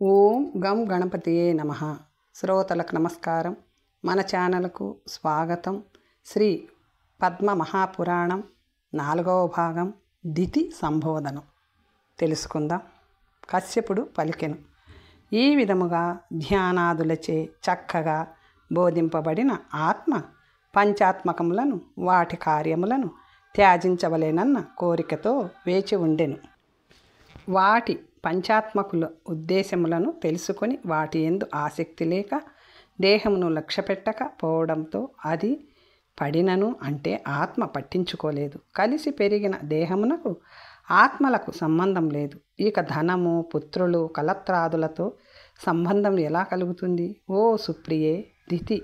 ఓం గం గణపతియే నమః. శ్రోతలకు నమస్కారం. మన ఛానల్కు స్వాగతం. శ్రీ పద్మ మహాపురాణం 4వ భాగం దితి సంబోధనం తెలుసుకుందాం. కశ్యపుడు పలికెను. ఈ విధముగా ధ్యానాదులచే చక్కగా బోధింపబడిన ఆత్మ పంచాత్మకములను వాటి కార్యములను త్యాజించవలెనన్న కోరికతో వేచి ఉండెను. వాటి పంచాత్మకుల ఉద్దేశములను తెలుసుకొని వాటి యందు ఆసక్తి లేక దేహమును లక్ష్యపెట్టక పోవడంతో అది పడినను అంటే ఆత్మ పట్టించుకోలేదు. కలిసి పెరిగిన దేహమునకు ఆత్మలకు సంబంధం లేదు. ఇక ధనము, పుత్రులు, కలత్రాదులతో సంబంధం ఎలా కలుగుతుంది? ఓ సుప్రియే దితి,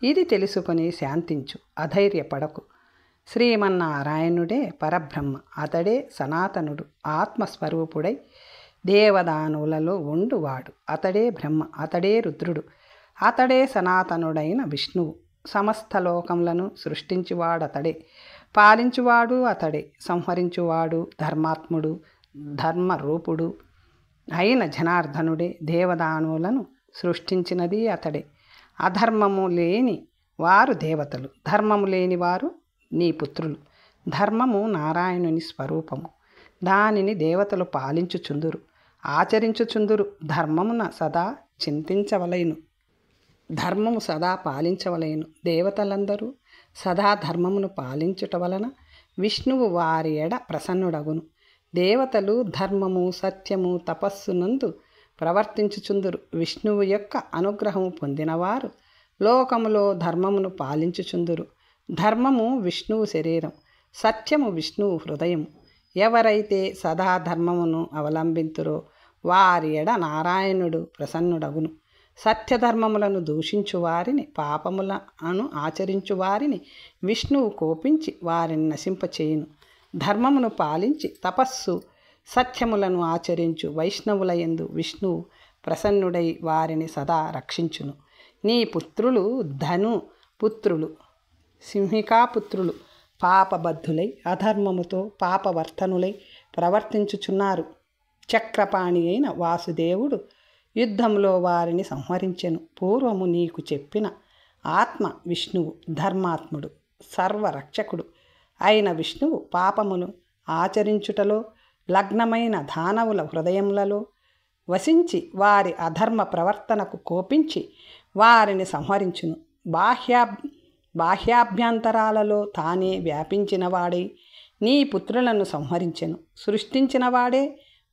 ఇది తెలుసుకొని శాంతించు, అధైర్యపడకు. శ్రీమన్నారాయణుడే పరబ్రహ్మ. అతడే సనాతనుడు, ఆత్మస్వరూపుడై దేవదానువులలో ఉండువాడు. అతడే బ్రహ్మ, అతడే రుద్రుడు, అతడే సనాతనుడైన విష్ణువు. సమస్త లోకములను సృష్టించువాడతడే, పాలించువాడు అతడే, సంహరించువాడు ధర్మాత్ముడు, ధర్మరూపుడు అయిన జనార్దనుడే. దేవదానువులను సృష్టించినది అతడే. అధర్మము లేని వారు దేవతలు, ధర్మము లేని వారు నీ పుత్రులు. ధర్మము నారాయణుని స్వరూపము, దానిని దేవతలు పాలించుచుందురు, ఆచరించుచుందురు. ధర్మమున సదా చింతించవలెను, ధర్మము సదా పాలించవలెను. దేవతలందరూ సదా ధర్మమును పాలించుట వలన విష్ణువు వారి ఎడ ప్రసన్నుడగును. దేవతలు ధర్మము, సత్యము, తపస్సునందు ప్రవర్తించుచుందురు. విష్ణువు యొక్క అనుగ్రహము పొందినవారు లోకములో ధర్మమును పాలించుచుందురు. ధర్మము విష్ణువు శరీరం, సత్యము విష్ణువు హృదయము. ఎవరైతే సదా ధర్మమును అవలంబింతురో వారి ఎడ నారాయణుడు ప్రసన్నుడగును. సత్యధర్మములను దూషించు వారిని, పాపములను ఆచరించు వారిని విష్ణువు కోపించి వారిని నశింపచేయును. ధర్మమును పాలించి తపస్సు, సత్యములను ఆచరించు వైష్ణవుల యందు విష్ణువు ప్రసన్నుడై వారిని సదా రక్షించును. నీ పుత్రులు ధను పుత్రులు, సింహికాపుత్రులు పాపబద్ధులై అధర్మముతో పాపవర్తనులై ప్రవర్తించుచున్నారు. చక్రపాణి అయిన వాసుదేవుడు యుద్ధంలో వారిని సంహరించెను. పూర్వము నీకు చెప్పిన ఆత్మ విష్ణువు ధర్మాత్ముడు, సర్వరక్షకుడు అయిన విష్ణువు పాపమును ఆచరించుటలో లగ్నమైన దానవుల హృదయములలో వసించి వారి అధర్మ ప్రవర్తనకు కోపించి వారిని సంహరించును. బాహ్యాభ్యంతరాలలో తానే వ్యాపించినవాడై నీ పుత్రులను సంహరించెను. సృష్టించినవాడే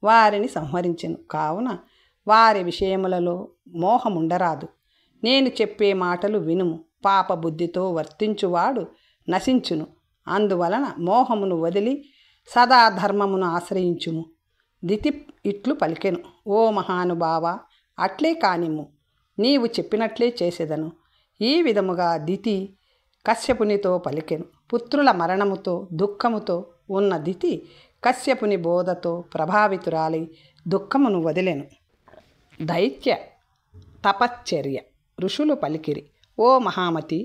వారిని సంహరించెను. కావున వారి విషయములలో మోహముండరాదు. నేను చెప్పే మాటలు వినుము. పాపబుద్ధితో వర్తించువాడు నశించును. అందువలన మోహమును వదిలి సదా ధర్మమును ఆశ్రయించుము. దితి ఇట్లు పలికెను. ఓ మహానుభావ, అట్లే కానిమ్ము, నీవు చెప్పినట్లే చేసేదను. ఈ విధముగా దితి కశ్యపునితో పలికెను. పుత్రుల మరణముతో దుఃఖముతో ఉన్న దితి కశ్యపుని బోధతో ప్రభావితురాలి దుఃఖమును వదిలెను. దైత్య తపశ్చర్య ఋషులు పలికిరి. ఓ మహామతి,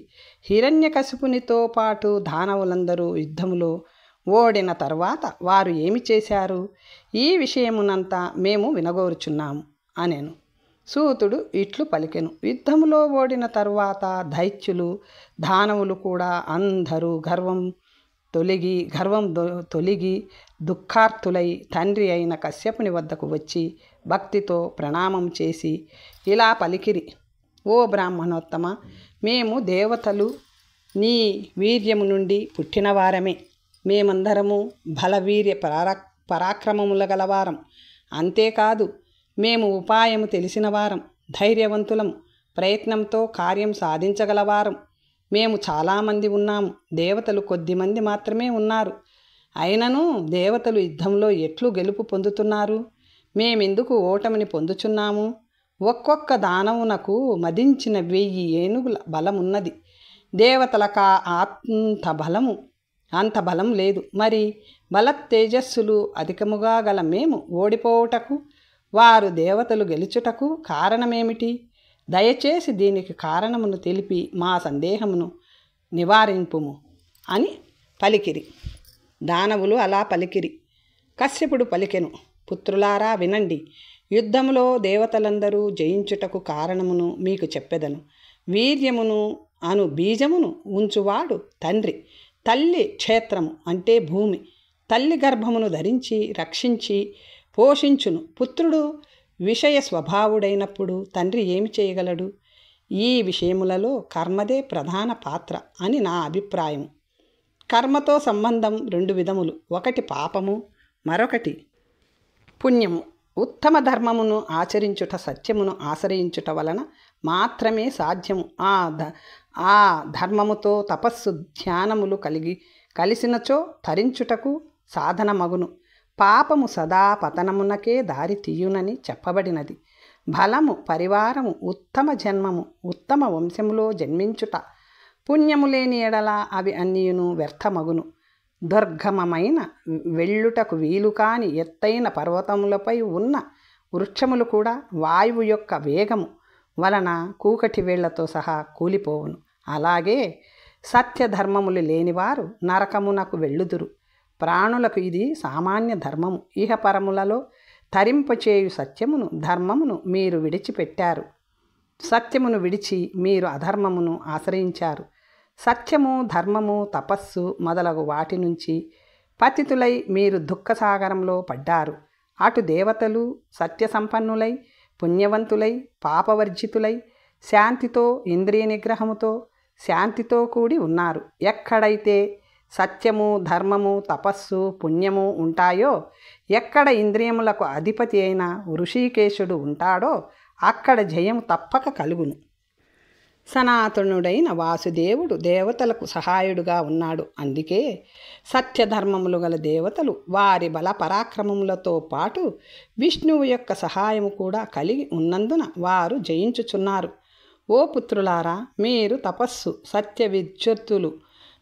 హిరణ్యకశిపునితో పాటు దానవులందరూ యుద్ధములో ఓడిన తర్వాత వారు ఏమి చేశారు? ఈ విషయమునంతా మేము వినగోరుచున్నాము అనెను. సూతుడు ఇట్లు పలికెను. యుద్ధములో ఓడిన తరువాత దైత్యులు, దానవులు కూడా అందరూ గర్వం తొలగి దుఃఖార్తులై తండ్రి అయిన కశ్యపుని వద్దకు వచ్చి భక్తితో ప్రణామం చేసి ఇలా పలికిరి. ఓ బ్రాహ్మణోత్తమ, మేము దేవతలు నీ వీర్యము నుండి పుట్టినవారమే. మేమందరము బలవీర్య పరాక్రమముల గలవారం. అంతేకాదు, మేము ఉపాయము తెలిసిన వారం, ధైర్యవంతులం, ప్రయత్నంతో కార్యం సాధించగలవారం. మేము చాలామంది ఉన్నాము, దేవతలు కొద్దిమంది మాత్రమే ఉన్నారు. అయినను దేవతలు యుద్ధంలో ఎట్లు గెలుపు పొందుతున్నారు? మేమెందుకు ఓటమిని పొందుచున్నాము? ఒక్కొక్క దానవునకు మదించిన 1000 ఏనుగుల బలమున్నది. దేవతలకా అంత బలం లేదు. మరి బలతేజస్సులు అధికముగా గల మేము ఓడిపోవుటకు, వారు దేవతలు గెలుచుటకు కారణమేమిటి? దయచేసి దీనికి కారణమును తెలిపి మా సందేహమును నివారింపుము అని పలికిరి. దానవులు అలా పలికిరి. కశ్యపుడు పలికెను. పుత్రులారా వినండి. యుద్ధములో దేవతలందరూ జయించుటకు కారణమును మీకు చెప్పెదను. వీర్యమును అను బీజమును ఉంచువాడు తండ్రి. తల్లి క్షేత్రము అంటే భూమి. తల్లి గర్భమును ధరించి రక్షించి పోషించును. పుత్రుడు విషయ స్వభావుడైనప్పుడు తండ్రి ఏమి చేయగలడు? ఈ విషయములలో కర్మదే ప్రధాన పాత్ర అని నా అభిప్రాయం. కర్మతో సంబంధం రెండు విధములు. ఒకటి పాపము, మరొకటి పుణ్యము. ఉత్తమ ధర్మమును ఆచరించుట, సత్యమును ఆశ్రయించుట వలన మాత్రమే సాధ్యము. ఆ ధర్మముతో తపస్సు ధ్యానములు కలిసినచో తరించుటకు సాధనమగును. పాపము సదా పతనమునకే దారి తీయునని చెప్పబడినది. బలము, పరివారము, ఉత్తమ జన్మము, ఉత్తమ వంశములో జన్మించుట. పుణ్యము లేని ఎడల అవి అన్నీయును వ్యర్థమగును. దుర్గమమైన వెళ్ళుటకు వీలు కాని ఎత్తైన పర్వతములపై ఉన్న వృక్షములు కూడా వాయువు యొక్క వేగము వలన కూకటి వేళ్లతో సహా కూలిపోవును. అలాగే సత్యధర్మములు లేనివారు నరకమునకు వెళ్ళుదురు. ప్రాణులకు ఇది సామాన్య ధర్మము. ఇహపరములలో తరింపచేయు సత్యమును, ధర్మమును మీరు విడిచిపెట్టారు. సత్యమును విడిచి మీరు అధర్మమును ఆశ్రయించారు. సత్యము, ధర్మము, తపస్సు మొదలగు వాటి నుంచి పతితులై మీరు దుఃఖసాగరంలో పడ్డారు. అటు దేవతలు సత్యసంపన్నులై, పుణ్యవంతులై, పాపవర్జితులై, శాంతితో, ఇంద్రియ నిగ్రహముతో, శాంతితో కూడి ఉన్నారు. ఎక్కడైతే సత్యము, ధర్మము, తపస్సు, పుణ్యము ఉంటాయో, ఎక్కడ ఇంద్రియములకు అధిపతి అయిన ఋషికేశుడు ఉంటాడో అక్కడ జయము తప్పక కలుగును. సనాతనుడైన వాసుదేవుడు దేవతలకు సహాయుడుగా ఉన్నాడు. అందుకే సత్యధర్మములు గల దేవతలు వారి బల పరాక్రమములతో పాటు విష్ణువు యొక్క సహాయము కూడా కలిగి ఉన్నందున వారు జయించుచున్నారు. ఓ పుత్రులారా, మీరు తపస్సు, సత్య విద్యుత్తులు,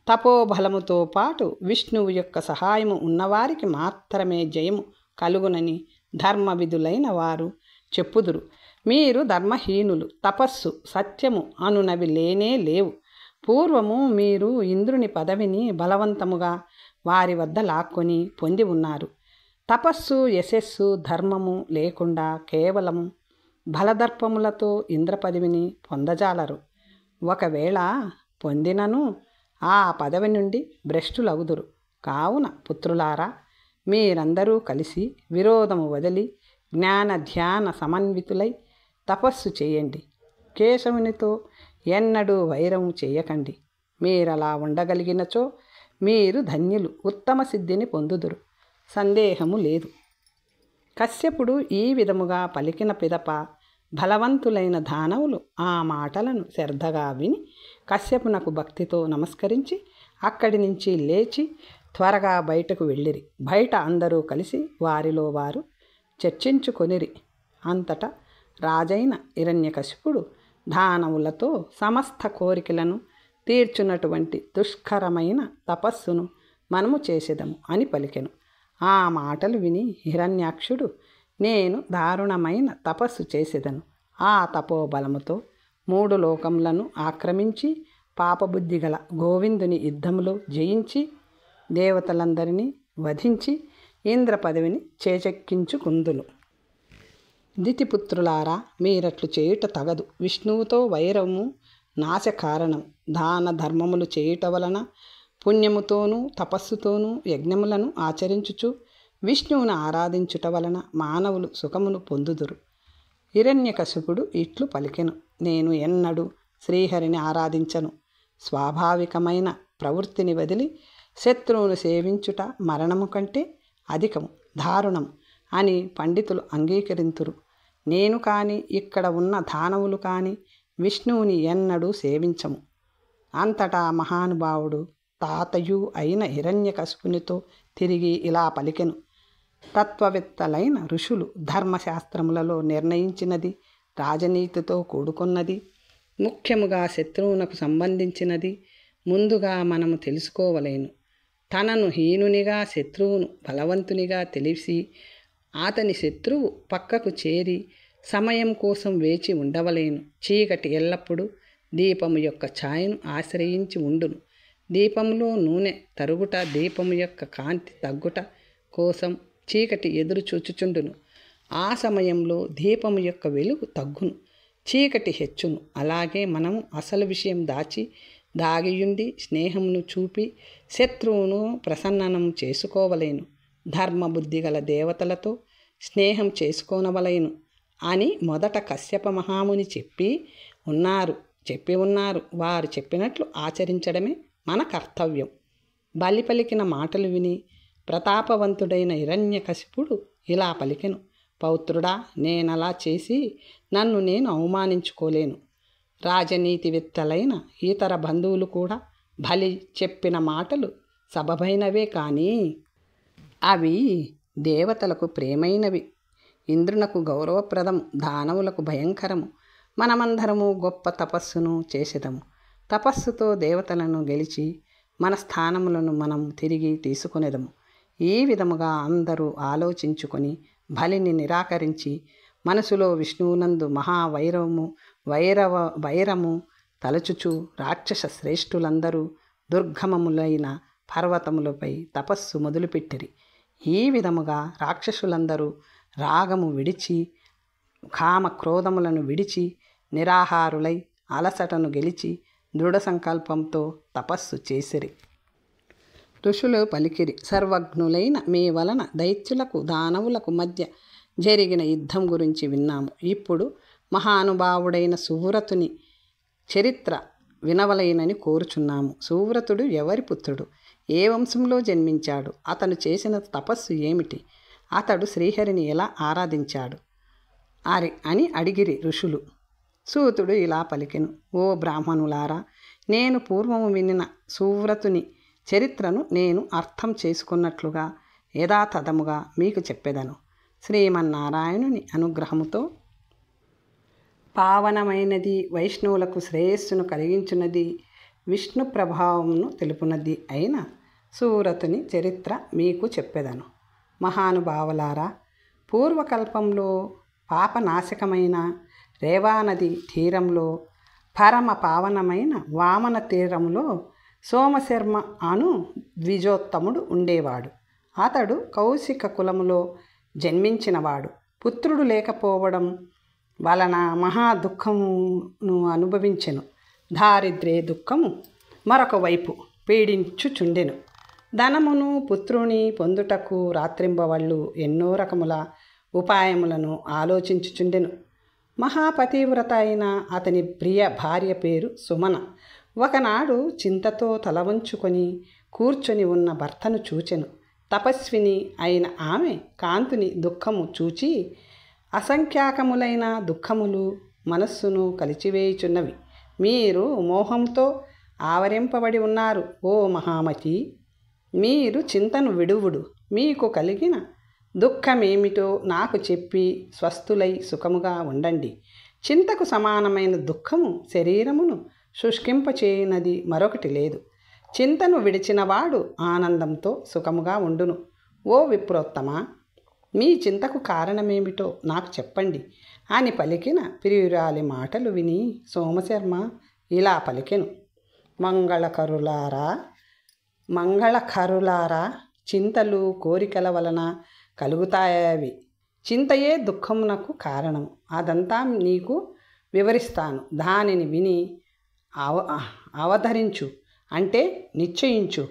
తపోబలముతో పాటు విష్ణువు యొక్క సహాయము ఉన్నవారికి మాత్రమే జయము కలుగునని ధర్మవిధులైన వారు చెప్పుదురు. మీరు ధర్మహీనులు. తపస్సు, సత్యము అనునవి లేనే లేవు. పూర్వము మీరు ఇంద్రుని పదవిని బలవంతముగా వారి వద్ద లాక్కొని పొంది ఉన్నారు. తపస్సు, యశస్సు, ధర్మము లేకుండా కేవలం బలదర్పములతో ఇంద్ర పదవిని పొందజాలరు. ఒకవేళ పొందినను ఆ పదవి నుండి భ్రష్టులగుదురు. కావున పుత్రులారా, మీరందరూ కలిసి విరోధము వదిలి జ్ఞాన ధ్యాన సమన్వితులై తపస్సు చేయండి. కేశవునితో ఎన్నడూ వైరము చేయకండి. మీరలా ఉండగలిగినచో మీరు ధన్యులు, ఉత్తమ సిద్ధిని పొందుదురు. సందేహము లేదు. కశ్యపుడు ఈ విధముగా పలికిన పిదప బలవంతులైన దానవులు ఆ మాటలను శ్రద్ధగా విని కశ్యపునకు భక్తితో నమస్కరించి అక్కడి నుంచి లేచి త్వరగా బయటకు వెళ్ళిరి. బయట అందరూ కలిసి వారిలో వారు చర్చించుకొనిరి. అంతటా రాజైన హిరణ్యకశిపుడు దానవులతో సమస్త కోరికలను తీర్చున్నటువంటి దుష్కరమైన తపస్సును మనము చేసేదము అని పలికెను. ఆ మాటలు విని హిరణ్యాక్షుడు, నేను దారుణమైన తపస్సు చేసేదను. ఆ తపోబలముతో 3 లోకములను ఆక్రమించి పాపబుద్ధి గల గోవిందుని యుద్ధములో జయించి దేవతలందరినీ వధించి ఇంద్ర పదవిని చేచెక్కించుకుందును. దితిపుత్రులారా, మీరట్లు చేయుట తగదు. విష్ణువుతో వైరము నాశకారణం. దాన ధర్మములు చేయుట వలన పుణ్యముతోనూ తపస్సుతోనూ యజ్ఞములను ఆచరించుచు విష్ణువును ఆరాధించుట వలన మానవులు సుఖమును పొందుదురు. హిరణ్యకశిపుడు ఇట్లు పలికెను, నేను ఎన్నడూ శ్రీహరిని ఆరాధించను. స్వాభావికమైన ప్రవృత్తిని వదిలి శత్రువును సేవించుట మరణము కంటే అధికము, దారుణము అని పండితులు అంగీకరింతురు. నేను కానీ ఇక్కడ ఉన్న దానవులు కానీ విష్ణువుని ఎన్నడూ సేవించము. అంతటా మహానుభావుడు తాతయు అయిన హిరణ్యకశిపునితో తిరిగి ఇలా పలికెను, తత్వవేత్తలైన ఋషులు ధర్మశాస్త్రములలో నిర్ణయించినది రాజనీతితో కూడుకున్నది, ముఖ్యముగా శత్రువునకు సంబంధించినది ముందుగా మనము తెలుసుకోవలేను. తనను హీనునిగా శత్రువును బలవంతునిగా తెలిసి అతని శత్రువు పక్కకు చేరి సమయం కోసం వేచి ఉండవలేను. చీకటి ఎల్లప్పుడూ దీపము యొక్క ఛాయను ఆశ్రయించి ఉండును. దీపములో నూనె తరుగుట, దీపము యొక్క కాంతి తగ్గుట కోసం చీకటి ఎదురు చూచుచుండును. ఆ సమయంలో దీపము యొక్క వెలుగు తగ్గును, చీకటి హెచ్చును. అలాగే మనము అసలు విషయం దాగియుండి స్నేహమును చూపి శత్రువును ప్రసన్నం చేసుకోవలేను. ధర్మబుద్ధి గల దేవతలతో స్నేహం చేసుకోనవలేను అని మొదట కశ్యప మహాముని చెప్పి ఉన్నారు. వారు చెప్పినట్లు ఆచరించడమే మన కర్తవ్యం. బలి పలికిన మాటలు విని ప్రతాపవంతుడైన హిరణ్యకశిపుడు ఇలా పలికెను: పౌత్రుడా, నేనలా చేసి నన్ను నేను అవమానించుకోలేను. రాజనీతివేత్తలైన ఇతర బంధువులు కూడా బలి చెప్పిన మాటలు సబబైనవే, కానీ అవి దేవతలకు ప్రేమైనవి, ఇంద్రునకు గౌరవప్రదము, దానవులకు భయంకరము. మనమందరము గొప్ప తపస్సును చేసేదము. తపస్సుతో దేవతలను గెలిచి మన స్థానములను మనం తిరిగి తీసుకునేదము. ఈ విధముగా అందరూ ఆలోచించుకొని బలిని నిరాకరించి మనసులో విష్ణువునందు వైరము తలచుచు రాక్షస శ్రేష్ఠులందరూ దుర్గమములైన పర్వతములపై తపస్సు మొదలుపెట్టిరి. ఈ విధముగా రాక్షసులందరూ రాగము విడిచి కామ క్రోధములను విడిచి నిరాహారులై అలసటను గెలిచి దృఢ సంకల్పంతో తపస్సు చేసిరి. ఋషులు పలికిరి: సర్వజ్ఞులైన మీ వలన దైత్యులకు దానవులకు మధ్య జరిగిన యుద్ధం గురించి విన్నాము. ఇప్పుడు మహానుభావుడైన సువ్రతుని చరిత్ర వినవలైనని కోరుచున్నాము. సువ్రతుడు ఎవరి పుత్రుడు? ఏ వంశంలో జన్మించాడు? అతను చేసిన తపస్సు ఏమిటి? అతడు శ్రీహరిని ఎలా ఆరాధించాడు అని అడిగిరి ఋషులు. సూతుడు ఇలా పలికెను: ఓ బ్రాహ్మణులారా, నేను పూర్వము వినిన సువ్రతుని చరిత్రను నేను అర్థం చేసుకున్నట్లుగా యథాతథముగా మీకు చెప్పెదను. శ్రీమన్నారాయణుని అనుగ్రహముతో పావనమైనది, వైష్ణవులకు శ్రేయస్సును కలిగించున్నది, విష్ణు ప్రభావమును తెలుపునది అయిన సువ్రతుని చరిత్ర మీకు చెప్పెదను. మహానుభావులారా, పూర్వకల్పంలో పాపనాశకమైన రేవానది తీరంలో పరమ పావనమైన వామన తీరంలో సోమశర్మ అను ద్విజోత్తముడు ఉండేవాడు. అతడు కౌశిక కులములో జన్మించినవాడు. పుత్రుడు లేకపోవడం వలన మహా దుఃఖమును అనుభవించెను. దారిద్ర్య దుఃఖము మరొక వైపు పీడించుచుండెను. ధనమును పుత్రుని పొందుటకు రాత్రింబవళ్ళు ఎన్నో రకముల ఉపాయములను ఆలోచించుచుండెను. మహాపతివ్రత అయిన అతని ప్రియ భార్య పేరు సుమన. ఒకనాడు చింతతో తలవంచుకొని కూర్చొని ఉన్న భర్తను చూచెను. తపస్విని అయిన ఆమె కాంతుని దుఃఖము చూచి అసంఖ్యాకములైన దుఃఖములు మనస్సును కలిచివేయుచున్నవి. మీరు మోహంతో ఆవరింపబడి ఉన్నారు. ఓ మహామతి, మీరు చింతను విడువుడు. మీకు కలిగిన దుఃఖమేమిటో నాకు చెప్పి స్వస్థులై సుఖముగా ఉండండి. చింతకు సమానమైన దుఃఖము శరీరమును శుష్కింపచేయునది మరొకటి లేదు. చింతను విడిచినవాడు ఆనందంతో సుఖముగా ఉండును. ఓ విప్రోత్తమ, మీ చింతకు కారణమేమిటో నాకు చెప్పండి అని పలికిన ప్రియురాలి మాటలు విని సోమశర్మ ఇలా పలికెను: మంగళకరులారా, చింతలు కోరికల వలన కలుగుతాయవి. చింతయే దుఃఖమునకు కారణము. అదంతా నీకు వివరిస్తాను. దానిని విని అవధరించు, అంటే నిశ్చయించు.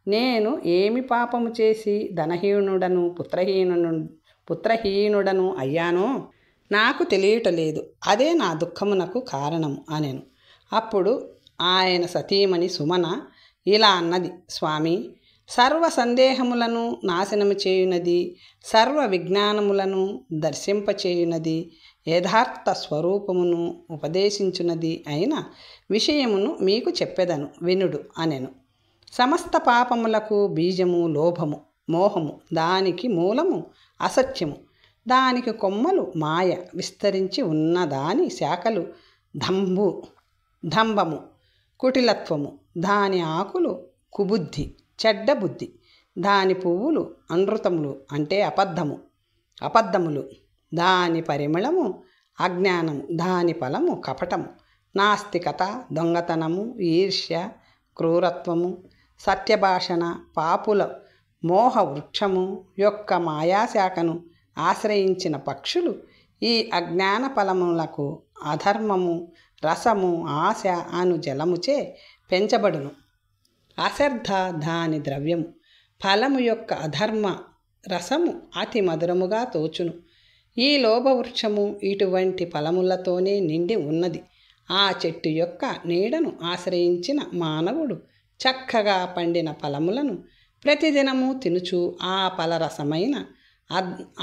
నేను ఏమి పాపము చేసి ధనహీనుడను పుత్రహీనుడను అయ్యానో నాకు తెలియటలేదు. అదే నా దుఃఖమునకు కారణము అనెను. అప్పుడు ఆయన సతీమణి సుమన ఇలా అన్నది: స్వామి, సర్వ సందేహములను నాశనము చేయునది, సర్వ విజ్ఞానములను దర్శింపచేయునది, యథార్థ స్వరూపమును ఉపదేశించున్నది అయిన విషయమును మీకు చెప్పెదను, వినుడు అనెను. సమస్త పాపములకు బీజము లోభము, మోహము. దానికి మూలము అసత్యము. దానికి కొమ్మలు మాయ. విస్తరించి ఉన్న దాని శాఖలు దంభము, కుటిలత్వము. దాని ఆకులు కుబుద్ధి, చెడ్డ బుద్ధి. దాని పువ్వులు అనృతములు, అంటే అబద్ధములు. దాని పరిమళము అజ్ఞానము. దాని ఫలము కపటము, నాస్తికత, దొంగతనము, ఈర్ష్య, క్రూరత్వము, సత్యభాషణ. పాపుల మోహ వృక్షము యొక్క మాయాశాఖను ఆశ్రయించిన పక్షులు ఈ అజ్ఞాన ఫలములకు అధర్మము రసము ఆశ అను జలముచే పెంచబడును. అశ్రద్ధ దాని ద్రవ్యము. ఫలము యొక్క అధర్మ రసము అతి మధురముగా తోచును. ఈ లోభవృక్షము ఇటువంటి ఫలములతోనే నిండి ఉన్నది. ఆ చెట్టు యొక్క నీడను ఆశ్రయించిన మానవుడు చక్కగా పండిన ఫలములను ప్రతిదినము తినుచు ఆ ఫలరసమైన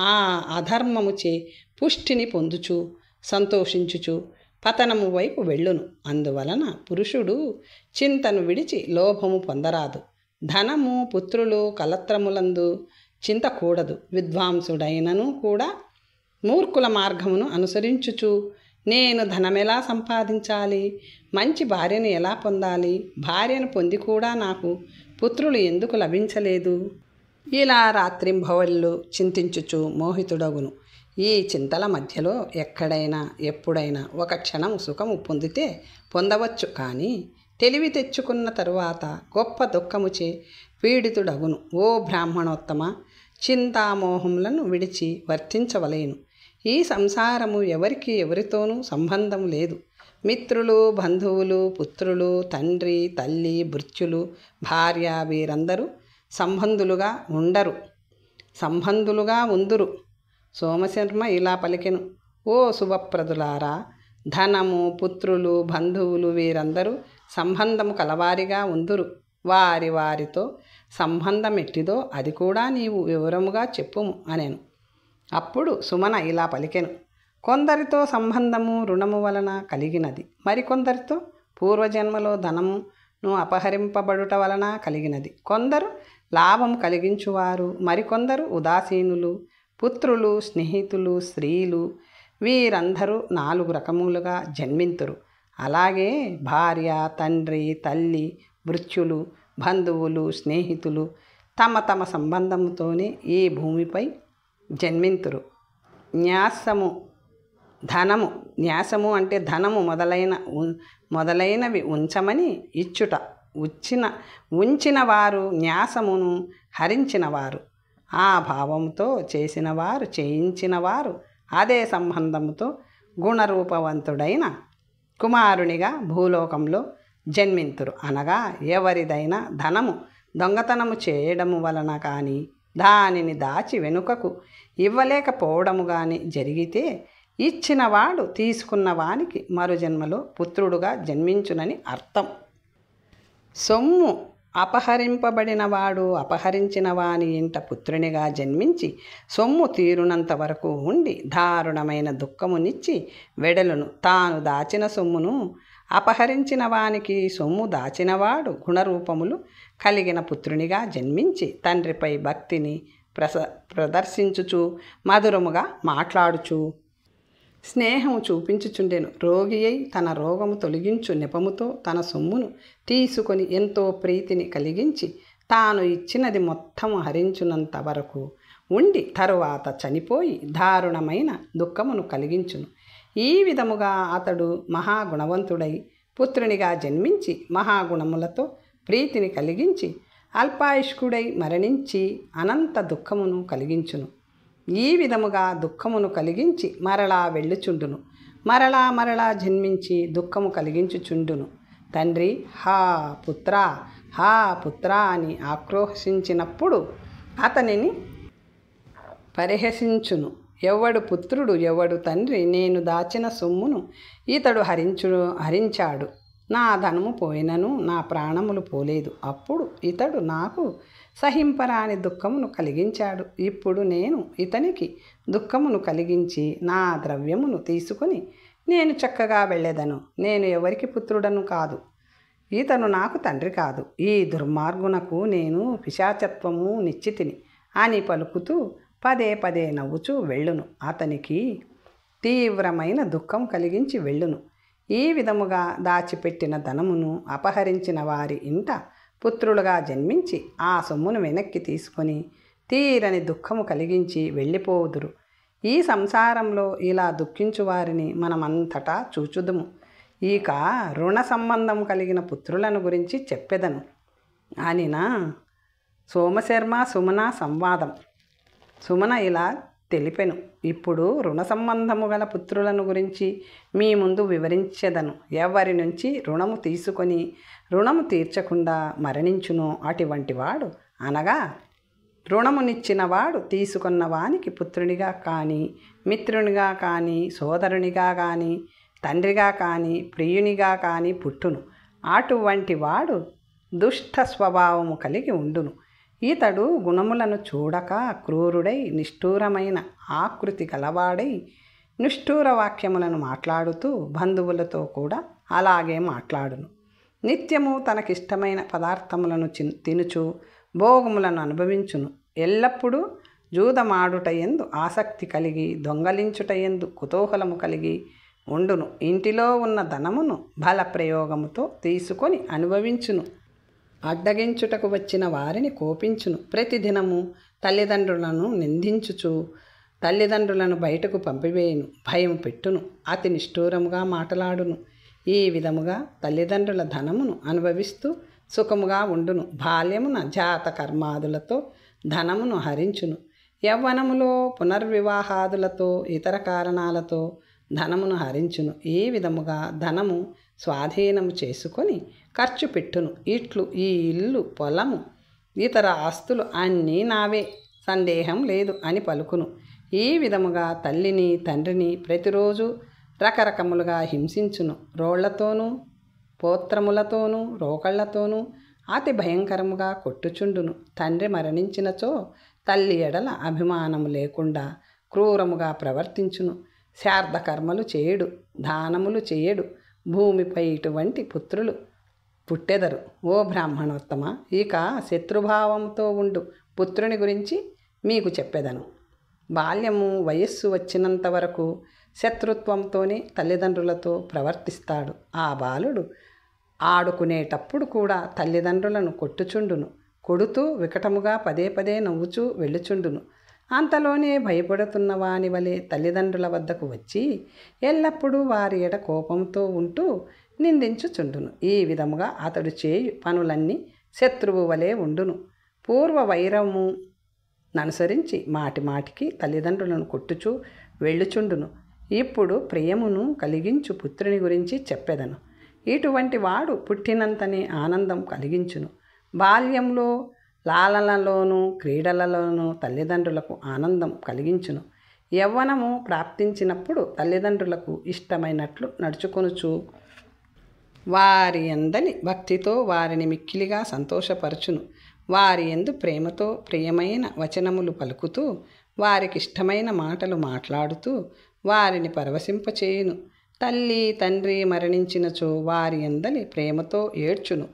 ఆ అధర్మముచే పుష్టిని పొందుచు సంతోషించుచు పతనము వైపు వెళ్ళును. అందువలన పురుషుడు చింతను విడిచి లోభము పొందరాదు. ధనము పుత్రులు కలత్రములందు చింతకూడదు. విద్వాంసుడైనను కూడా మూర్ఖుల మార్గమును అనుసరించుచు నేను ధనమెలా సంపాదించాలి, మంచి భార్యను ఎలా పొందాలి, భార్యను పొంది కూడా నాకు పుత్రులు ఎందుకు లభించలేదు, ఇలా రాత్రింభవళ్ళు చింతించుచు మోహితుడగును. ఈ చింతల మధ్యలో ఎక్కడైనా ఎప్పుడైనా ఒక క్షణం సుఖము పొందితే పొందవచ్చు, కానీ తెలివి తెచ్చుకున్న తరువాత గొప్ప దుఃఖముచే పీడితుడగును. ఓ బ్రాహ్మణోత్తమ, చింతామోహములను విడిచి వర్తించవలేను. ఈ సంసారము ఎవరితోనూ సంబంధం లేదు. మిత్రులు బంధువులు పుత్రులు తండ్రి తల్లి భృత్యులు భార్య వీరందరూ సంబంధులుగా ఉందురు. సోమశర్మ ఇలా పలికెను. ఓ శుభప్రదులారా, ధనము పుత్రులు బంధువులు వీరందరూ సంబంధము కలవారిగా ఉందురు. వారితో సంబంధం ఎట్టిదో అది కూడా నీవు వివరముగా చెప్పుము అనెను. అప్పుడు సుమన ఇలా పలికెను. కొందరితో సంబంధము రుణము వలన కలిగినది, మరికొందరితో పూర్వజన్మలో ధనమును అపహరింపబడుట వలన కలిగినది. కొందరు లాభం కలిగించువారు, మరికొందరు ఉదాసీనులు. పుత్రులు స్నేహితులు స్త్రీలు వీరందరూ 4 రకములుగా జన్మింతురు. అలాగే భార్య తండ్రి తల్లి భృత్యులు బంధువులు స్నేహితులు తమ సంబంధముతోనే ఈ భూమిపై జన్మింతురు. న్యాసము అంటే ధనము మొదలైనవి ఉంచమని ఇచ్చుట. ఉంచిన వారు న్యాసమును హరించినవారు. ఆ భావంతో చేసినవారు చేయించినవారు అదే సంబంధముతో గుణరూపవంతుడైన కుమారునిగా భూలోకంలో జన్మింతురు. అనగా ఎవరిదైనా ధనము దొంగతనము చేయడము వలన కానీ దానిని దాచి వెనుకకు ఇవ్వలేకపోవడము కానీ జరిగితే ఇచ్చినవాడు తీసుకున్న వానికి మరుజన్మలో పుత్రుడుగా జన్మించునని అర్థం. సొమ్ము అపహరింపబడినవాడు అపహరించిన వాని ఇంట పుత్రునిగా జన్మించి సొమ్ము తీరునంత వరకు ఉండి దారుణమైన దుఃఖమునిచ్చి వెడలును. తాను దాచిన సొమ్మును అపహరించిన వానికి సొమ్ము దాచినవాడు గుణరూపములు కలిగిన పుత్రునిగా జన్మించి తండ్రిపై భక్తిని ప్రదర్శించుచు మధురముగా మాట్లాడుచు స్నేహము చూపించుచుండెను. రోగి అయి తన రోగము తొలగించు నెపముతో తన సొమ్మును తీసుకొని ఎంతో ప్రీతిని కలిగించి తాను ఇచ్చినది మొత్తము హరించునంత వరకు ఉండి తరువాత చనిపోయి దారుణమైన దుఃఖమును కలిగించును. ఈ విధముగా అతడు మహాగుణవంతుడై పుత్రునిగా జన్మించి మహాగుణములతో ప్రీతిని కలిగించి అల్పాయుష్కుడై మరణించి అనంత దుఃఖమును కలిగించును. ఈ విధముగా దుఃఖమును కలిగించి మరలా వెళ్ళుచుండును. మరలా జన్మించి దుఃఖము కలిగించుచుండును. తండ్రి హా పుత్రా అని ఆక్రోశించినప్పుడు అతనిని పరిహసించును. ఎవడు పుత్రుడు ఎవడు తండ్రి, నేను దాచిన సొమ్మును ఇతడు హరించాడు, నా ధనము పోయినను నా ప్రాణములు పోలేదు. అప్పుడు ఇతడు నాకు సహింపరాని దుఃఖమును కలిగించాడు. ఇప్పుడు నేను ఇతనికి దుఃఖమును కలిగించి నా ద్రవ్యమును తీసుకుని నేను చక్కగా వెళ్ళేదను. నేను ఎవరికి పుత్రుడను కాదు, ఇతను నాకు తండ్రి కాదు. ఈ దుర్మార్గునకు నేను పిశాచత్వము నిశ్చితిని అని పలుకుతూ పదే నవ్వుచూ వెళ్ళును. అతనికి తీవ్రమైన దుఃఖం కలిగించి వెళ్ళును. ఈ విధముగా దాచిపెట్టిన ధనమును అపహరించిన వారి ఇంట పుత్రులుగా జన్మించి ఆ సొమ్మును వెనక్కి తీసుకొని తీరని దుఃఖము కలిగించి వెళ్ళిపోదురు. ఈ సంసారంలో ఇలా దుఃఖించు వారిని మనమంతటా చూచుదుము. ఇక రుణ సంబంధం కలిగిన పుత్రులను గురించి చెప్పెదను అనినా సోమశర్మ సుమన సంవాదం. సుమన ఇలా తెలిపెను. ఇప్పుడు రుణ సంబంధము గల పుత్రులను గురించి మీ ముందు వివరించెదను. ఎవరి నుంచి రుణము తీసుకొని రుణము తీర్చకుండా మరణించునో అటువంటి వాడు, అనగా రుణమునిచ్చిన వాడు తీసుకున్న వానికి పుత్రునిగా కానీ, మిత్రునిగా కానీ, సోదరునిగా కానీ, తండ్రిగా కానీ, ప్రియునిగా కానీ పుట్టును. అటువంటి వాడు దుష్ట స్వభావము కలిగి ఉండును. ఈతడు గుణములను చూడక క్రూరుడై నిష్ఠూరమైన ఆకృతి గలవాడై నిష్ఠూర వాక్యములను మాట్లాడుతూ బంధువులతో కూడా అలాగే మాట్లాడును. నిత్యము తనకిష్టమైన పదార్థములను తినుచు భోగములను అనుభవించును. ఎల్లప్పుడూ జూదమాడుటయందు ఆసక్తి కలిగి దొంగలించుటయందు కుతూహలము కలిగి ఉండును. ఇంటిలో ఉన్న ధనమును బల ప్రయోగముతో తీసుకొని అనుభవించును. అడ్డగించుటకు వచ్చిన వారిని కోపించును. ప్రతిదినము తల్లిదండ్రులను నిందించుచు తల్లిదండ్రులను బయటకు పంపివేయును. భయం పెట్టును. అతి నిష్ఠూరముగా మాటలాడును. ఈ విధముగా తల్లిదండ్రుల ధనమును అనుభవిస్తూ సుఖముగా ఉండును. బాల్యమున జాత కర్మాదులతో ధనమును హరించును. యవ్వనములో పునర్వివాహాదులతో ఇతర కారణాలతో ధనమును హరించును. ఈ విధముగా ధనము స్వాధీనము చేసుకొని ఖర్చు పెట్టును. ఇట్లు ఈ ఇల్లు, పొలము, ఇతర ఆస్తులు అన్నీ నావే, సందేహం లేదు అని పలుకును. ఈ విధముగా తల్లిని తండ్రిని ప్రతిరోజు రకరకములుగా హింసించును. రోళ్లతోనూ పోత్రములతోనూ రోకళ్లతోనూ అతి భయంకరముగా కొట్టుచుండును. తండ్రి మరణించినచో తల్లి ఎడల అభిమానము లేకుండా క్రూరముగా ప్రవర్తించును. శార్ధకర్మలు చేయడు, దానములు చేయడు. భూమిపై ఇటువంటి పుత్రులు పుట్టెదరు. ఓ బ్రాహ్మణోత్తమ, ఇక శత్రుభావంతో ఉండు పుత్రుని గురించి మీకు చెప్పెదను. బాల్యము వయస్సు వచ్చినంత వరకు శత్రుత్వంతోనే తల్లిదండ్రులతో ప్రవర్తిస్తాడు. ఆ బాలుడు ఆడుకునేటప్పుడు కూడా తల్లిదండ్రులను కొట్టుచుండును. కొడుతూ వికటముగా పదే పదే నవ్వుచూ వెళ్ళుచుండును. అంతలోనే భయపడుతున్న వాని వలె తల్లిదండ్రుల వద్దకు వచ్చి ఎల్లప్పుడూ వారి ఎడ కోపంతో ఉంటూ నిందించుచుండును. ఈ విధముగా అతడు చేయు పనులన్నీ శత్రువు వలె ఉండును. పూర్వ వైరము ననుసరించి మాటిమాటికి తల్లిదండ్రులను కొట్టుచూ వెళ్ళుచుండును. ఇప్పుడు ప్రియమును కలిగించు పుత్రుని గురించి చెప్పెదను. ఇటువంటి వాడు పుట్టినంతనే ఆనందం కలిగించును. బాల్యంలో లాలనలోనూ క్రీడలలోనూ తల్లిదండ్రులకు ఆనందం కలిగించును. యవ్వనము ప్రాప్తించినప్పుడు తల్లిదండ్రులకు ఇష్టమైనట్లు నడుచుకొనుచు వారి యందని భక్తితో వారిని మిక్కిలిగా సంతోషపరచును. వారి యందు ప్రేమతో ప్రియమైన వచనములు పలుకుతూ వారికి ఇష్టమైన మాటలు మాట్లాడుతూ వారిని పరవశింపచేయును. తల్లి తండ్రి మరణించినచో వారి యందలి ప్రేమతో ఏడ్చును.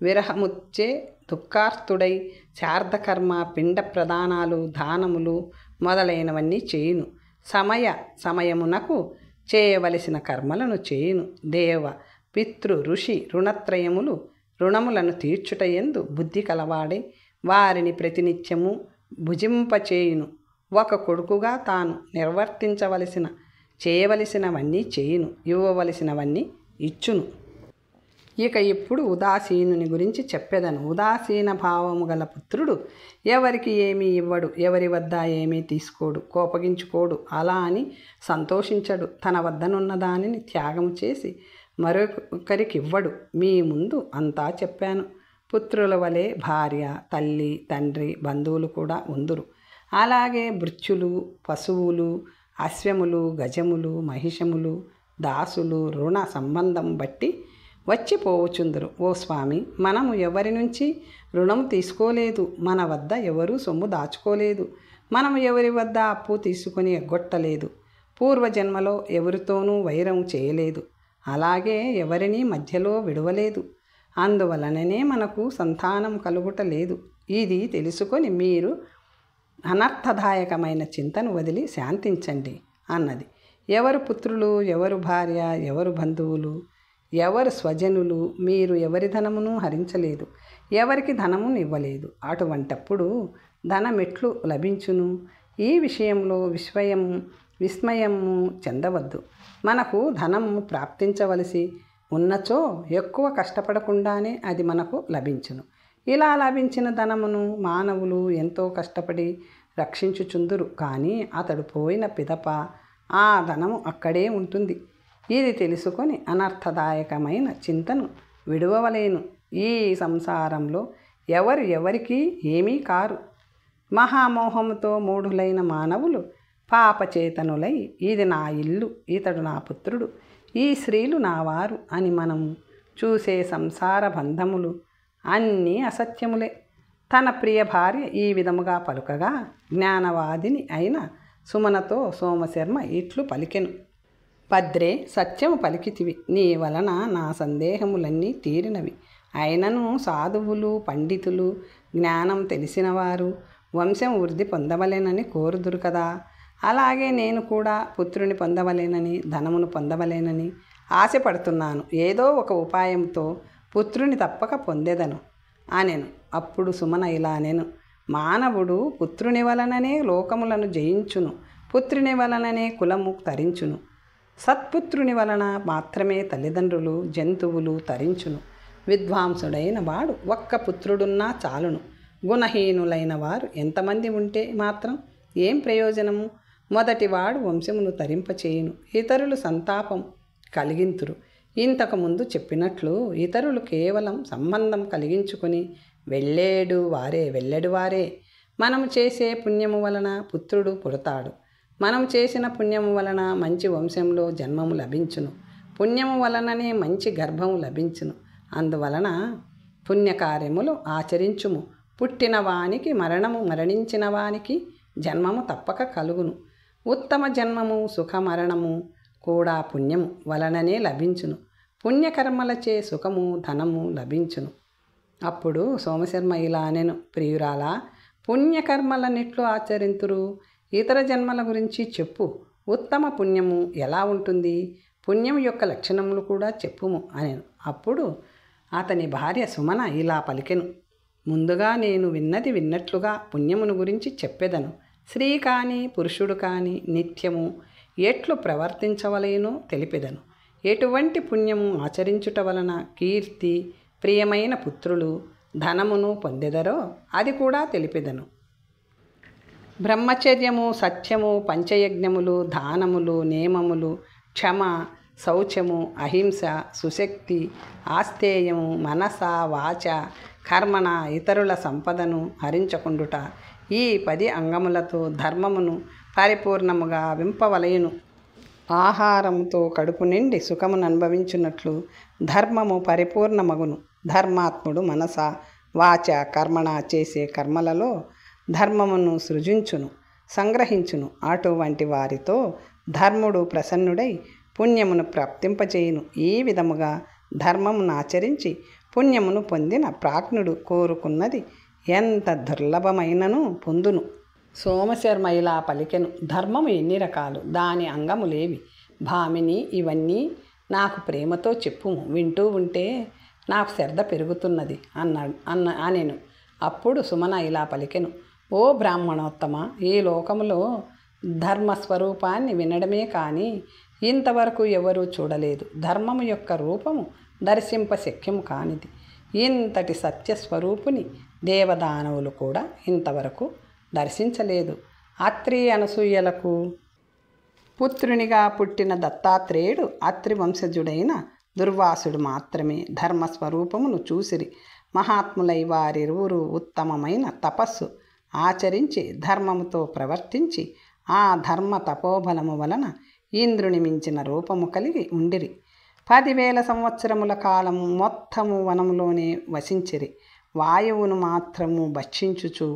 విరహముచ్చే దుఃఖార్తుడై శార్ధకర్మ, పిండ ప్రదానాలు, దానములు మొదలైనవన్నీ చేయును. సమయమునకు చేయవలసిన కర్మలను చేయును. దేవ, పితృ, ఋషి రుణత్రయములు రుణములను తీర్చుటయందు బుద్ధి కలవాడై వారిని ప్రతినిత్యము భుజింపచేయును. ఒక కొడుకుగా తాను చేయవలసినవన్నీ చేయును, ఇవ్వవలసినవన్నీ ఇచ్చును. ఇక ఇప్పుడు ఉదాసీనుని గురించి చెప్పెదను. ఉదాసీన భావము గల పుత్రుడు ఎవరికి ఏమీ ఇవ్వడు, ఎవరి వద్ద ఏమీ తీసుకోడు, కోపగించుకోడు, అలా అని సంతోషించడు. తన వద్దనున్న దానిని త్యాగం చేసి మరొకరికి ఇవ్వడు. మీ ముందు అంతా చెప్పాను. పుత్రుల వలె భార్య, తల్లి, తండ్రి, బంధువులు కూడా ఉందురు. అలాగే భృత్యులు, పశువులు, అశ్వములు, గజములు, మహిషములు, దాసులు రుణ సంబంధం బట్టి వచ్చిపోవచుందరు. ఓ స్వామి, మనము ఎవరి నుంచి రుణం తీసుకోలేదు, మన వద్ద ఎవరూ సొమ్ము దాచుకోలేదు, మనము ఎవరి వద్ద అప్పు తీసుకొని ఎగ్గొట్టలేదు, పూర్వజన్మలో ఎవరితోనూ వైరం చేయలేదు, అలాగే ఎవరినీ మధ్యలో విడవలేదు. అందువలననే మనకు సంతానం కలుగుట లేదు. ఇది తెలుసుకొని మీరు అనర్థదాయకమైన చింతను వదిలి శాంతించండి అన్నది. ఎవరు పుత్రులు, ఎవరు భార్య, ఎవరు బంధువులు, ఎవరు స్వజనులు, మీరు ఎవరి ధనమును హరించలేదు, ఎవరికి ధనమును ఇవ్వలేదు. అటువంటప్పుడు ధనమెట్లు లభించును? ఈ విషయంలో విస్మయము చెందవద్దు. మనకు ధనము ప్రాప్తించవలసి ఉన్నచో ఎక్కువ కష్టపడకుండానే అది మనకు లభించును. ఇలా లభించిన ధనమును మానవులు ఎంతో కష్టపడి రక్షించుచుందురు. కానీ అతడు పోయిన పిదప ఆ ధనము అక్కడే ఉంటుంది. ఇది తెలుసుకొని అనర్థదాయకమైన చింతను విడువవలేను. ఈ సంసారంలో ఎవరు ఎవరికీ ఏమీ కారు. మహామోహముతో మూఢులైన మానవులు పాపచేతనులై ఇది నా ఇల్లు, ఇతడు నా పుత్రుడు, ఈ స్త్రీలు నా వారు అని మనం చూసే సంసార బంధములు అన్నీ అసత్యములే. తన ప్రియ భార్య ఈ విధముగా పలుకగా జ్ఞానవాదిని అయిన సుమనతో సోమశర్మ ఇట్లు పలికెను. భద్రే, సత్యము పలికితివి. నీ వలన నా సందేహములన్నీ తీరినవి. అయినను సాధువులు, పండితులు, జ్ఞానం తెలిసినవారు వంశం వృద్ధి పొందవలేనని కోరుదురు కదా. అలాగే నేను కూడా పుత్రుని పొందవలేనని, ధనమును పొందవలేనని ఆశపడుతున్నాను. ఏదో ఒక ఉపాయంతో పుత్రుని తప్పక పొందెదను అనెను. అప్పుడు సుమన ఇలా అనెను. మానవుడు పుత్రుని వలననే లోకములను జయించును, పుత్రుని వలననే కులము తరించును. సత్పుత్రుని వలన మాత్రమే తల్లిదండ్రులు, జంతువులు తరించును. విద్వాంసుడైన వాడు ఒక్క పుత్రుడున్నా చాలును. గుణహీనులైన వారు ఎంతమంది ఉంటే మాత్రం ఏం ప్రయోజనము? మొదటివాడు వంశమును తరింపచేయును, ఇతరులు సంతాపం కలిగింతురు. ఇంతకుముందు చెప్పినట్లు ఇతరులు కేవలం సంబంధం కలిగించుకొని వెళ్ళేడు వారే. మనము చేసే పుణ్యము వలన పుత్రుడు పుడతాడు. మనం చేసిన పుణ్యము వలన మంచి వంశంలో జన్మము లభించును. పుణ్యము వలననే మంచి గర్భము లభించును. అందువలన పుణ్యకార్యములు ఆచరించుము. పుట్టిన వానికి మరణము, మరణించిన వానికి జన్మము తప్పక కలుగును. ఉత్తమ జన్మము, సుఖమరణము కూడా పుణ్యము వలననే లభించును. పుణ్యకర్మలచే సుఖము, ధనము లభించును. అప్పుడు సోమశర్మ ఇలా అనెను. ప్రియురాలా, పుణ్యకర్మలన్నిట్లు ఆచరింతురు. ఇతర జన్మల గురించి చెప్పు. ఉత్తమ పుణ్యము ఎలా ఉంటుంది? పుణ్యం యొక్క లక్షణములు కూడా చెప్పుము అనెను. అప్పుడు అతని భార్య సుమన ఇలా పలికెను. ముందుగా నేను విన్నది విన్నట్లుగా పుణ్యమును గురించి చెప్పెదను. స్త్రీ కానీ పురుషుడు కానీ నిత్యము ఎట్లు ప్రవర్తించవలేనో తెలిపెదను. ఎటువంటి పుణ్యము ఆచరించుట వలన కీర్తి, ప్రియమైన పుత్రులు, ధనమును పొందెదరో అది కూడా తెలిపెదను. బ్రహ్మచర్యము, సత్యము, పంచయజ్ఞములు, దానములు, నేమములు, క్షమ, శౌచము, అహింస, సుశక్తి, ఆస్తేయము, మనస, వాచ, కర్మణ, ఇతరుల సంపదను హరించకుండుట, ఈ 10 అంగములతో ధర్మమును పరిపూర్ణముగా వింపవలయును. ఆహారముతో కడుపు నిండి సుఖమును అనుభవించున్నట్లు ధర్మము పరిపూర్ణమగును. ధర్మాత్ముడు మనస, వాచ, కర్మణ చేసే కర్మలలో ధర్మమును సృజించును, సంగ్రహించును. అటువంటి వారితో ధర్ముడు ప్రసన్నుడై పుణ్యమును ప్రాప్తింపచేయును. ఈ విధముగా ధర్మమును ఆచరించి పుణ్యమును పొందిన ప్రాజ్ఞుడు కోరుకున్నది ఎంత దుర్లభమైనను పొందును. సోమశర్మ ఇలా పలికెను. ధర్మము ఎన్ని రకాలు? దాని అంగములేవి? భామిని, ఇవన్నీ నాకు ప్రేమతో చెప్పుము. వింటూ ఉంటే నాకు శ్రద్ధ పెరుగుతున్నది అనెను. అప్పుడు సుమన ఇలా పలికెను. ఓ బ్రాహ్మణోత్తమ, ఈ లోకములో ధర్మస్వరూపాన్ని వినడమే కానీ ఇంతవరకు ఎవరూ చూడలేదు. ధర్మము యొక్క రూపము దర్శింప శక్యము కానిది. ఇంతటి సత్యస్వరూపుని దేవదానవులు కూడా ఇంతవరకు దర్శించలేదు. అత్రి అనసూయలకు పుత్రునిగా పుట్టిన దత్తాత్రేయుడు అత్రి వంశజుడైన దుర్వాసుడు మాత్రమే ధర్మస్వరూపమును చూసిరి. మహాత్ములై వారిరువురు ఉత్తమమైన తపస్సు ఆచరించి ధర్మముతో ప్రవర్తించి ఆ ధర్మ తపోబలము వలన ఇంద్రుని మించిన రూపము కలిగి ఉండిరి. 10,000 సంవత్సరముల కాలము మొత్తము వనములోనే వసించిరి. వాయువును మాత్రము భక్షించుచు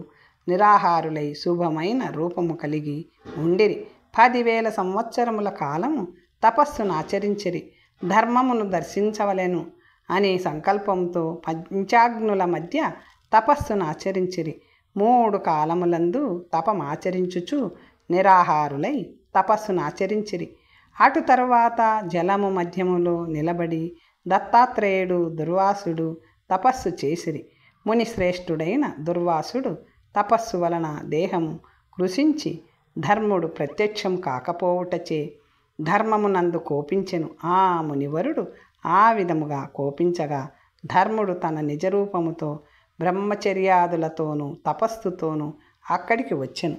నిరాహారులై శుభమైన రూపము కలిగి ఉండిరి. 10,000 సంవత్సరముల కాలము తపస్సును ఆచరించిరి. ధర్మమును దర్శించవలెను అనే సంకల్పంతో పంచాగ్నుల మధ్య తపస్సును ఆచరించిరి. 3 కాలములందు తపమాచరించుచు నిరాహారులై తపస్సును ఆచరించిరి. అటు తరువాత జలము మధ్యములో నిలబడి దత్తాత్రేయుడు, దుర్వాసుడు తపస్సు చేసిరి. మునిశ్రేష్ఠుడైన దుర్వాసుడు తపస్సు వలన దేహము కృషించి ధర్ముడు ప్రత్యక్షం కాకపోవుటచే ధర్మమునందు కోపించెను. ఆ మునివరుడు ఆ విధముగా కోపించగా ధర్ముడు తన నిజరూపముతో బ్రహ్మచర్యాదులతోనూ తపస్సుతోనూ అక్కడికి వచ్చెను.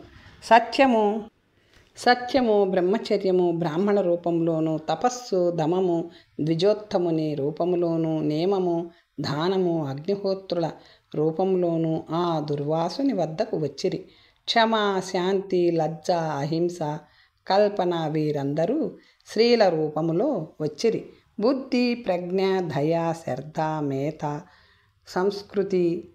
సత్యము బ్రహ్మచర్యము బ్రాహ్మణ రూపంలోను, తపస్సు దమము ద్విజోత్తముని రూపంలోను, నేమము దానము అగ్నిహోత్రుల రూపంలోను ఆ దుర్వాసుని వద్దకు వచ్చిరి. క్షమ, శాంతి, లజ్జ, అహింస, కల్పన వీరందరూ స్త్రీల రూపములో వచ్చిరి. బుద్ధి, ప్రజ్ఞ, దయ, శ్రద్ధ, మేత, సంస్కృతి,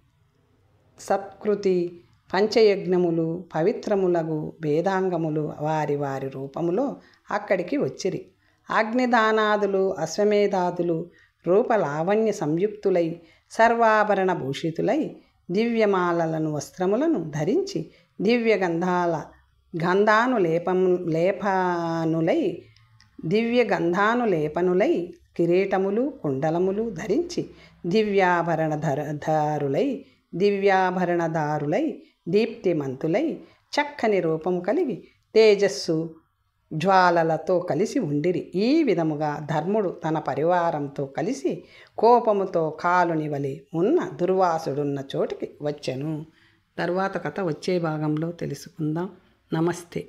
సత్కృతి, పంచయజ్ఞములు, పవిత్రములగు వేదాంగములు వారి వారి రూపములో అక్కడికి వచ్చిరి. అగ్నిదానాదులు, అశ్వమేధాదులు రూపలావణ్య సంయుక్తులై సర్వాభరణ భూషితులై దివ్యమాలలను వస్త్రములను ధరించి దివ్య గంధానులేపనులై కిరీటములు కుండలములు ధరించి దివ్యాభరణదారులై దీప్తిమంతులై చక్కని రూపం కలిగి తేజస్సు జ్వాలలతో కలిసి ఉండిరి. ఈ విధముగా ధర్ముడు తన పరివారంతో కలిసి కోపముతో కాలుని వలె ఉన్న దుర్వాసుడున్న చోటికి వచ్చెను. తర్వాత కథ వచ్చే భాగంలో తెలుసుకుందాం. నమస్తే.